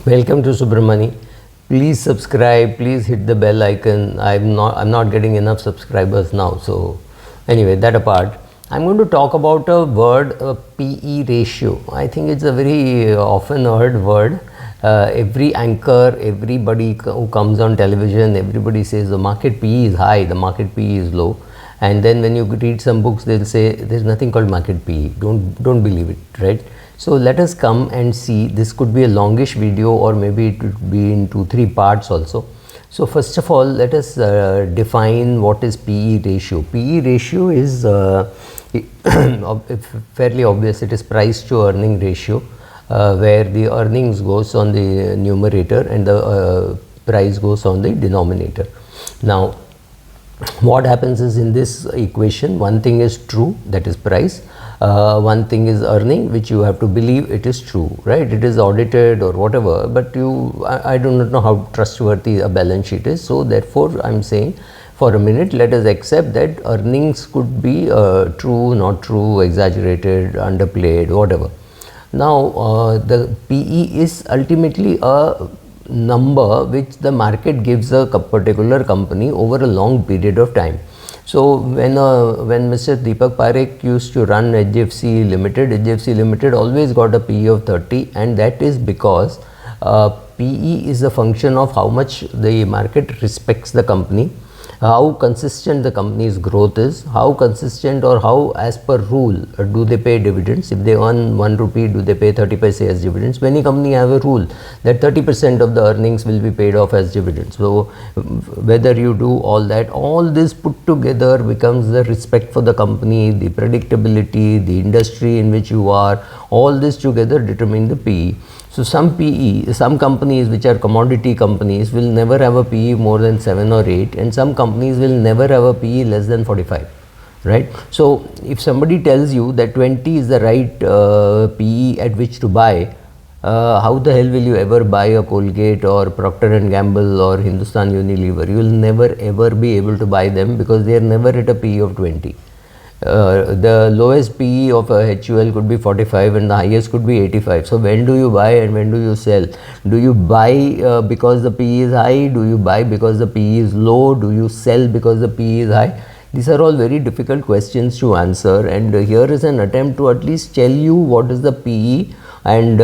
Welcome to Subramani. Please subscribe. Please hit the bell icon. I'm not getting enough subscribers now. So anyway, that apart, I'm going to talk about a word, PE ratio. I think it's a very often heard word. Every anchor, everybody who comes on television, everybody says the market PE is high, the market PE is low. And then when you read some books, they'll say there's nothing called market PE. Don't believe it, right? So let us come and see. This could be a longish video, or maybe it would be in 2-3 parts also. So first of all, let us define what is PE ratio. PE ratio is fairly obvious. It is price to earning ratio, where the earnings goes on the numerator and the price goes on the denominator. Now what happens is, in this equation, one thing is true, that is price. One thing is earning, which you have to believe it is true, right? It is audited or whatever, but I do not know how trustworthy a balance sheet is. So therefore I'm saying, for a minute, let us accept that earnings could be true, not true, exaggerated, underplayed, whatever. Now the PE is ultimately a number which the market gives a particular company over a long period of time. So when Mr. Deepak Parekh used to run HDFC Limited always got a PE of 30, and that is because PE is a function of how much the market respects the company, how consistent the company's growth is, how consistent or how, as per rule, do they pay dividends. If they earn 1 rupee, do they pay 30 paise as dividends? Many companies have a rule that 30% of the earnings will be paid off as dividends. So whether you do all that, all this put together becomes the respect for the company, the predictability, the industry in which you are, all this together determine the PE. So some companies which are commodity companies will never have a PE more than 7 or 8, and some companies will never have a PE less than 45, right? So if somebody tells you that 20 is the right PE at which to buy, how the hell will you ever buy a Colgate or Procter & Gamble or Hindustan Unilever? You will never ever be able to buy them, because they are never at a PE of 20. The lowest PE of a HUL could be 45 and the highest could be 85. So when do you buy and when do you sell? Do you buy because the PE is high? Do you buy because the PE is low? Do you sell because the PE is high? These are all very difficult questions to answer, and here is an attempt to at least tell you what is the PE and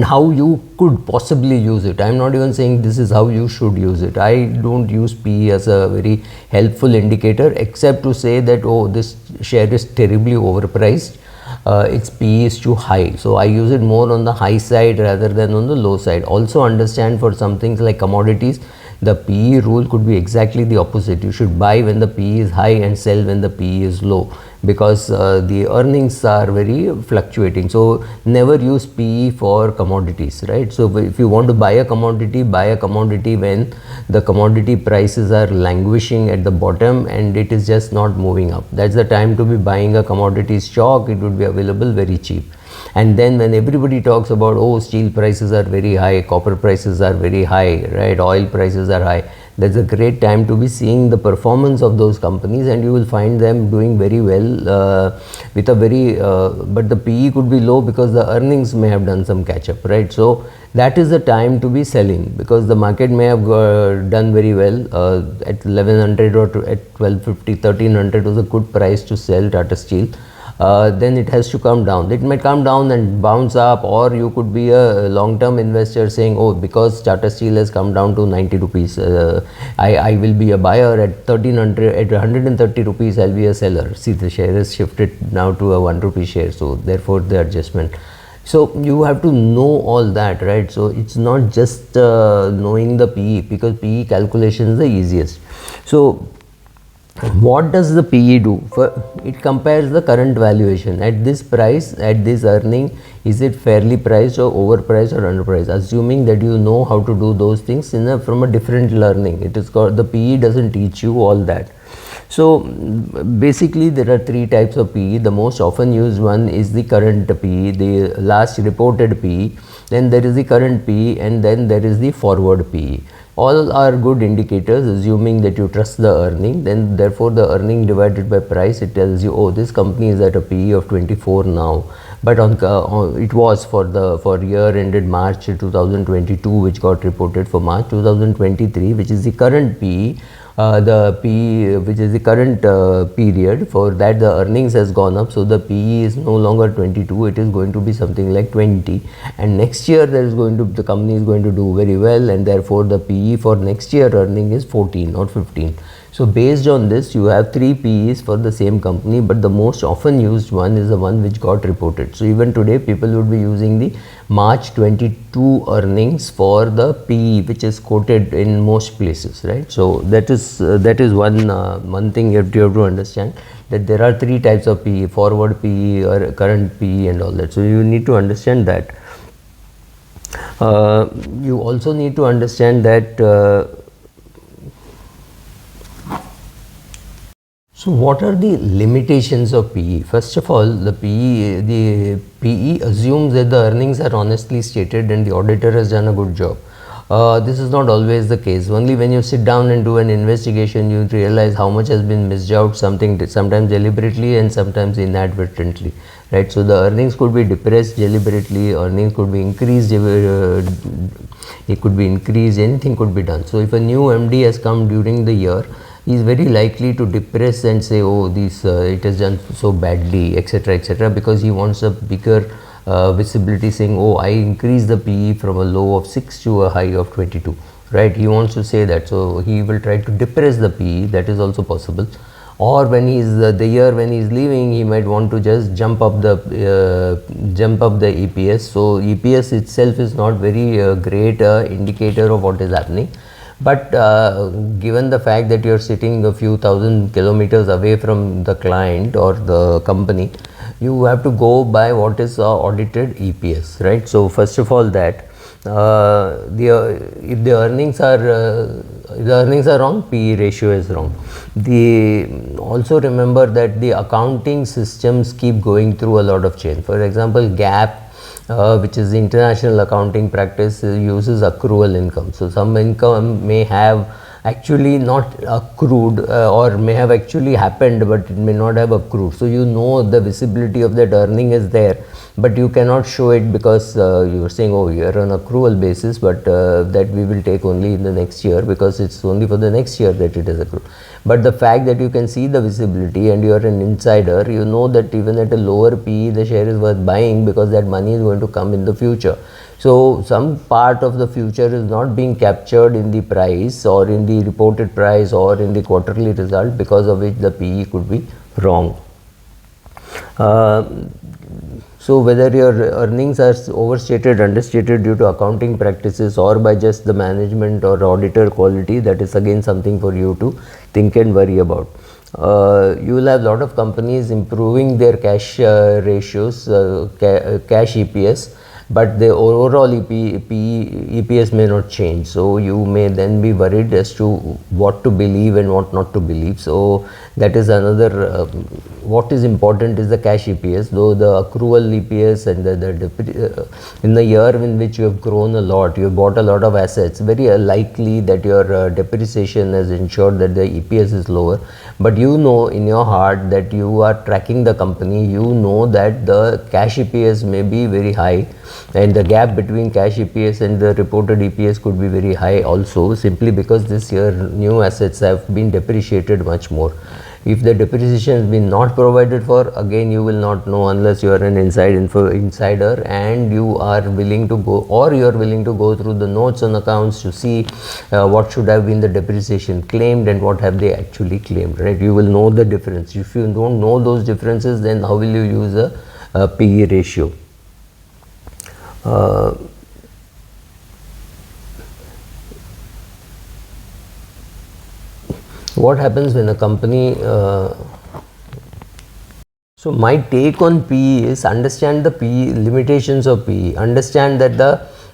how you could possibly use it. I am not even saying this is how you should use it. I don't use PE as a very helpful indicator, except to say that, oh, this share is terribly overpriced, its PE is too high. So I use it more on the high side rather than on the low side. Also understand, for some things like commodities, the PE rule could be exactly the opposite. You should buy when the PE is high and sell when the PE is low, because the earnings are very fluctuating. So never use PE for commodities, right? So if you want to buy a commodity when the commodity prices are languishing at the bottom and it is just not moving up. That's the time to be buying a commodity stock. It would be available very cheap. And then when everybody talks about, oh, steel prices are very high, copper prices are very high, right, oil prices are high, that's a great time to be seeing the performance of those companies, and you will find them doing very well with a very but the PE could be low because the earnings may have done some catch up, right? So that is the time to be selling, because the market may have done very well at 1100 or at 1250, 1300 was a good price to sell Tata Steel. Then it has to come down. It might come down and bounce up, or you could be a long-term investor saying, oh, because Tata Steel has come down to 90 rupees, I will be a buyer. At 1300, at 130 rupees, I'll be a seller. See, the share has shifted now to a 1 rupee share, so therefore the adjustment. So you have to know all that, right? So it's not just knowing the PE, because PE calculation is the easiest. So what does the PE do? It compares the current valuation at this price, at this earning. Is it fairly priced or overpriced or underpriced? Assuming that you know how to do those things from a different learning. It is called, the PE doesn't teach you all that. So basically there are 3 types of PE. The most often used one is the current PE, the last reported PE. Then there is the current PE, and then there is the forward PE. All are good indicators, assuming that you trust the earning. Then therefore the earning divided by price, it tells you, oh, this company is at a PE of 24 now, but it was for year ended March 2022, which got reported for March 2023, which is the current PE. The PE, which is the current period, for that the earnings has gone up, so the PE is no longer 22, it is going to be something like 20, and next year the company is going to do very well, and therefore the PE for next year earning is 14, not 15. So based on this, you have 3 PEs for the same company, but the most often used one is the one which got reported. So even today people would be using the March 22 earnings for the PE, which is quoted in most places, right? So that is one thing you have to understand, that there are 3 types of PE: forward PE or current PE and all that. So you need to understand that. You also need to understand that so what are the limitations of PE? First of all, the PE assumes that the earnings are honestly stated and the auditor has done a good job. This is not always the case. Only when you sit down and do an investigation, you realize how much has been missed out, sometimes deliberately and sometimes inadvertently, right? So the earnings could be depressed deliberately, earnings could be increased, it could be increased, anything could be done. So if a new MD has come during the year, he is very likely to depress and say, oh, it has done so badly, etc., because he wants a bigger visibility, saying, oh, I increased the PE from a low of 6 to a high of 22, right? He wants to say that, so he will try to depress the PE. That is also possible. Or when he is the year when he is leaving, he might want to just jump up the EPS. So EPS itself is not very great indicator of what is happening. But given the fact that you are sitting a few thousand kilometers away from the client or the company, you have to go by what is audited EPS, right? So first of all, that if the earnings are wrong, PE ratio is wrong. Also remember that the accounting systems keep going through a lot of change. For example, GAAP, which is the international accounting practice, uses accrual income. So some income may have actually not accrued or may have actually happened, but it may not have accrued. So you know the visibility of that earning is there, but you cannot show it because you are saying, oh, you are on accrual basis, but that we will take only in the next year, because it's only for the next year that it is accrued. But the fact that you can see the visibility and you are an insider, you know that even at a lower PE, the share is worth buying, because that money is going to come in the future. So some part of the future is not being captured in the price or in the reported price or in the quarterly result, because of which the PE could be wrong. So whether your earnings are overstated, understated due to accounting practices or by just the management or auditor quality, that is again something for you to think and worry about. You will have a lot of companies improving their cash ratios, cash EPS, but the overall EPS may not change. So you may then be worried as to what to believe and what not to believe. So that is another, what is important is the cash EPS, though the accrual EPS and in the year in which you have grown a lot, you have bought a lot of assets, very likely that your depreciation has ensured that the EPS is lower. But you know in your heart that you are tracking the company, you know that the cash EPS may be very high, and the gap between cash EPS and the reported EPS could be very high also, simply because this year new assets have been depreciated much more. If the depreciation has been not provided for, again you will not know unless you are an insider and you are willing to go, or you are willing to go through the notes on accounts to see what should have been the depreciation claimed and what have they actually claimed, right? You will know the difference. If you don't know those differences, then how will you use a PE ratio? What happens when a company so my take on PE is, understand the PE limitations of PE, understand that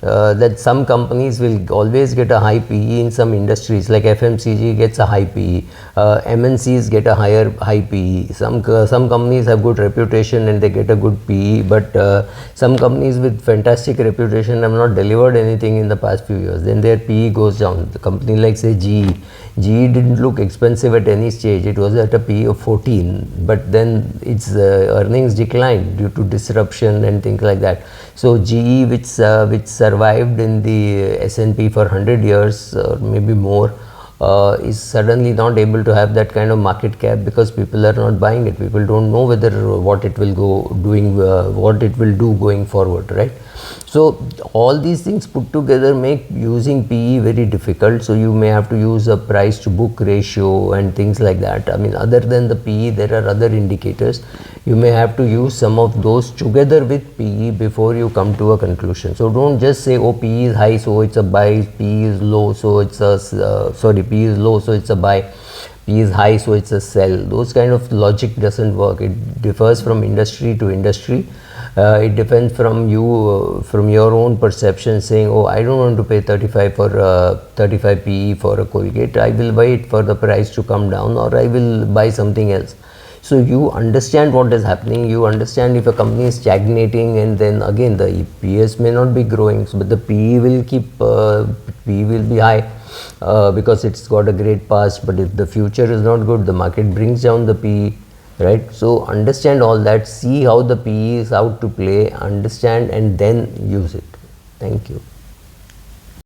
that some companies will always get a high PE in some industries, like FMCG gets a high PE, MNCs get a high PE. Some companies have good reputation and they get a good PE, but some companies with fantastic reputation have not delivered anything in the past few years, then their PE goes down. The company like say GE GE didn't look expensive at any stage. It was at a PE of 14, but then its earnings declined due to disruption and things like that. So GE, which survived in the S&P for 100 years or maybe more, is suddenly not able to have that kind of market cap because people are not buying it. People don't know whether what it will what it will do going forward, right? So all these things put together make using PE very difficult. So you may have to use a price to book ratio and things like that. I mean, other than the PE, there are other indicators. You may have to use some of those together with PE before you come to a conclusion. So don't just say, oh, PE is high, so it's a buy, PE is low, so it's a, PE is low, so it's a buy, PE is high, so it's a sell. Those kind of logic doesn't work. It differs from industry to industry. It depends from you, from your own perception, saying, oh, I don't want to pay 35 for 35 PE for a Colgate. I will wait for the price to come down, or I will buy something else. So you understand what is happening. You understand if a company is stagnating, and then again the EPS may not be growing, but the PE will PE will be high because it's got a great past. But if the future is not good, the market brings down the PE. Right, so understand all that, see how the PE is out to play, understand, and then use it. Thank you.